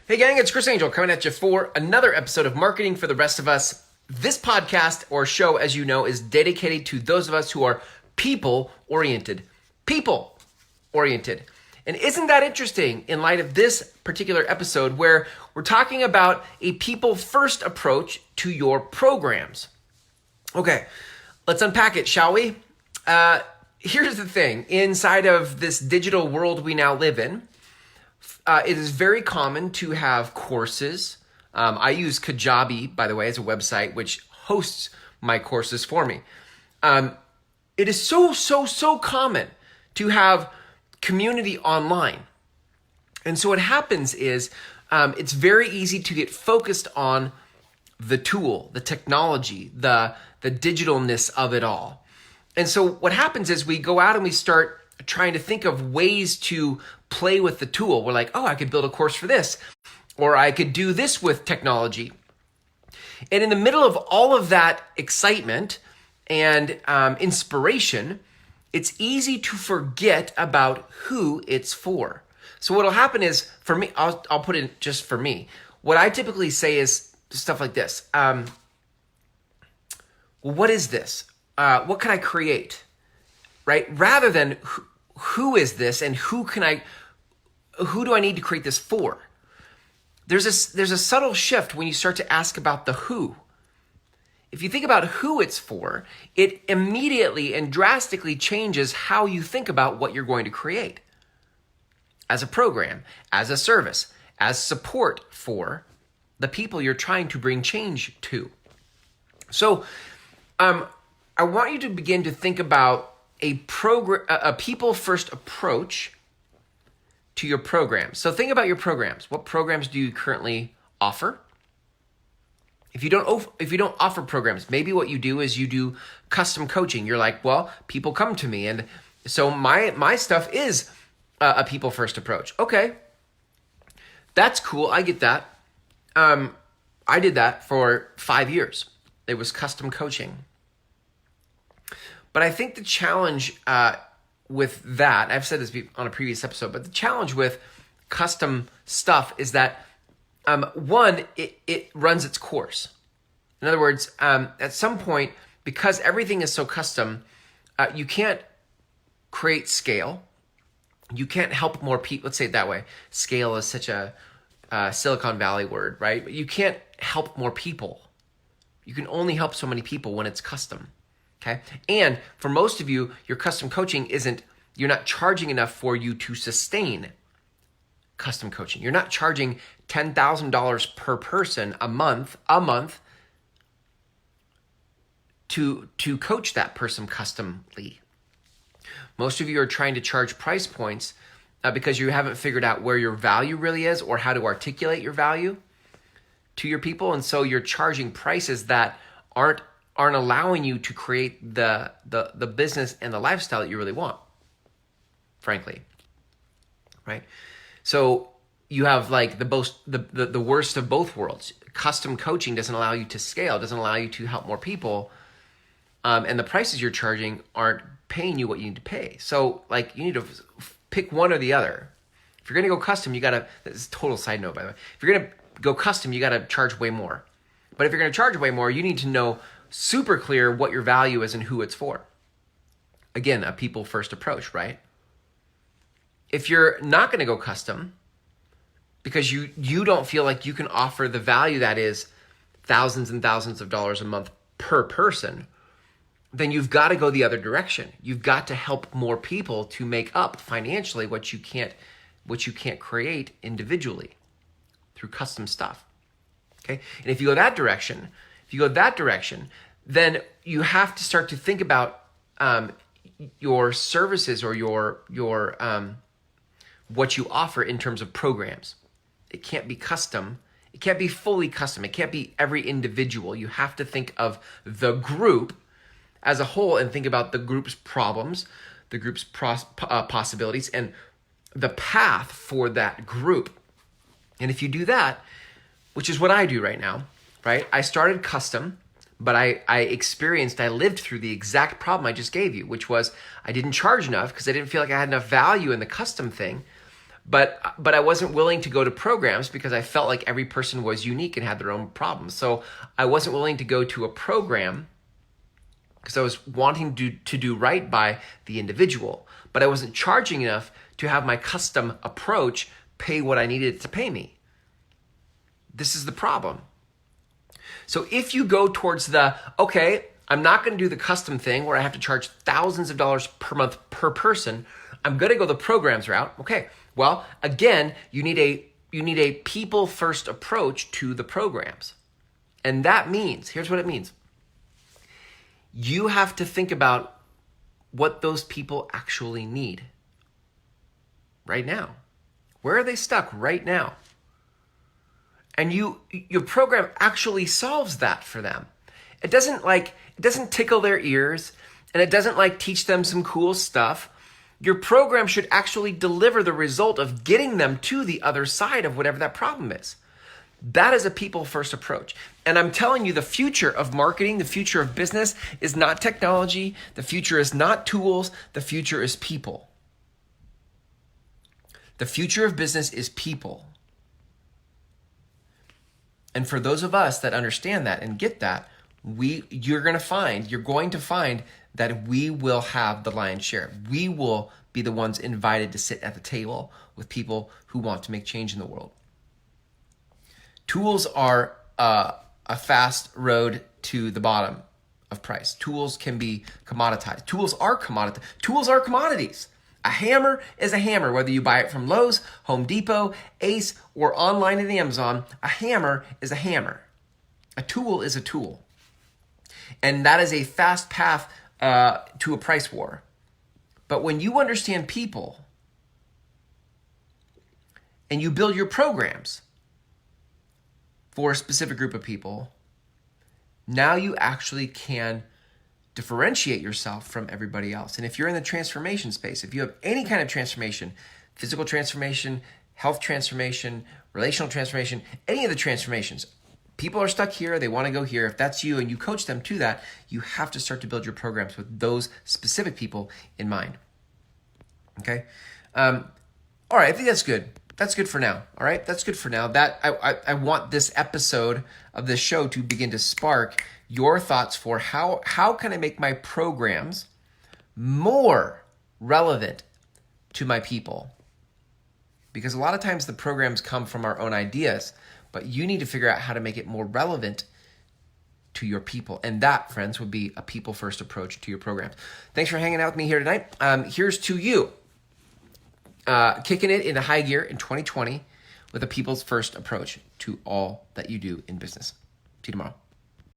Hey gang, it's Chris Angel coming at you for another episode of Marketing for the Rest of Us. This podcast or show, as you know, is dedicated to those of us who are people-oriented. People-oriented. And isn't that interesting in light of this particular episode where we're talking about a people-first approach to your programs? Okay, let's unpack it, shall we? Here's the thing. Inside of this digital world we now live in, it is very common to have courses. I use Kajabi, by the way, as a website which hosts my courses for me. It is so common to have community online. And so what happens is it's very easy to get focused on the tool, the technology, the digitalness of it all. And so what happens is we go out and we start trying to think of ways to play with the tool. We're like, oh, I could build a course for this, or I could do this with technology. And in the middle of all of that excitement and inspiration, it's easy to forget about who it's for. So what'll happen is, for me, I'll put it just for me. What I typically say is stuff like this. Well, what is this? What can I create? Right? Rather than who is this and who do I need to create this for? There's a subtle shift when you start to ask about the who. If you think about who it's for, it immediately and drastically changes how you think about what you're going to create as a program, as a service, as support for the people you're trying to bring change to. So, I want you to begin to think about a people-first approach to your programs. So think about your programs. What programs do you currently offer? If you don't offer programs, maybe what you do is you do custom coaching. You're like, well, people come to me, and so my stuff is a people-first approach. Okay, that's cool. I get that. I did that for 5 years. It was custom coaching. But I think the challenge with that, I've said this on a previous episode, but the challenge with custom stuff is that, one, it runs its course. In other words, at some point, because everything is so custom, you can't create scale. You can't help more people. Let's say it that way. Scale is such a Silicon Valley word, right? You can't help more people. You can only help so many people when it's custom. Okay. And for most of you, your custom coaching you're not charging enough for you to sustain custom coaching. You're not charging $10,000 per person a month to coach that person customly. Most of you are trying to charge price points because you haven't figured out where your value really is or how to articulate your value to your people. And so you're charging prices that aren't allowing you to create the business and the lifestyle that you really want, frankly, right? So you have like the worst of both worlds. Custom coaching doesn't allow you to scale, doesn't allow you to help more people, and the prices you're charging aren't paying you what you need to pay. So like you need to pick one or the other. If you're gonna go custom, this is a total side note, by the way. If you're gonna go custom, you gotta charge way more. But if you're gonna charge way more, you need to know super clear what your value is and who it's for. Again, a people-first approach, right? If you're not going to go custom because you don't feel like you can offer the value that is thousands and thousands of dollars a month per person, then you've got to go the other direction. You've got to help more people to make up financially what you can't create individually through custom stuff. Okay? And if you go that direction, then you have to start to think about your services or your what you offer in terms of programs. It can't be custom. It can't be fully custom. It can't be every individual. You have to think of the group as a whole and think about the group's problems, the group's possibilities, and the path for that group. And if you do that, which is what I do right now, right? I started custom, but I lived through the exact problem I just gave you, which was I didn't charge enough because I didn't feel like I had enough value in the custom thing. But I wasn't willing to go to programs because I felt like every person was unique and had their own problems. So I wasn't willing to go to a program because I was wanting to do right by the individual. But I wasn't charging enough to have my custom approach pay what I needed it to pay me. This is the problem. So if you go towards the, okay, I'm not going to do the custom thing where I have to charge thousands of dollars per month per person. I'm going to go the programs route. Okay. Well, again, you need a people first approach to the programs. And that means, here's what it means. You have to think about what those people actually need right now. Where are they stuck right now? And your program actually solves that for them. It doesn't tickle their ears, and it doesn't teach them some cool stuff. Your program should actually deliver the result of getting them to the other side of whatever that problem is. That is a people first approach. And I'm telling you, the future of marketing, the future of business is not technology. The future is not tools. The future is people. The future of business is people. And for those of us that understand that and get that, you're going to find that we will have the lion's share. We will be the ones invited to sit at the table with people who want to make change in the world. Tools are a fast road to the bottom of price. Tools can be commoditized. Tools are commodities. A hammer is a hammer, whether you buy it from Lowe's, Home Depot, Ace, or online at Amazon. A hammer is a hammer. A tool is a tool. And that is a fast path to a price war. But when you understand people and you build your programs for a specific group of people, now you actually can differentiate yourself from everybody else. And if you're in the transformation space, if you have any kind of transformation, physical transformation, health transformation, relational transformation, any of the transformations, people are stuck here, they want to go here. If that's you and you coach them to that, you have to start to build your programs with those specific people in mind. Okay? All right, I think that's good. That's good for now. All right, that's good for now. That I want this episode of this show to begin to spark your thoughts for how can I make my programs more relevant to my people? Because a lot of times the programs come from our own ideas, but you need to figure out how to make it more relevant to your people. And that, friends, would be a people-first approach to your programs. Thanks for hanging out with me here tonight. Here's to you. Kicking it into high gear in 2020 with a people's first approach to all that you do in business. See you tomorrow.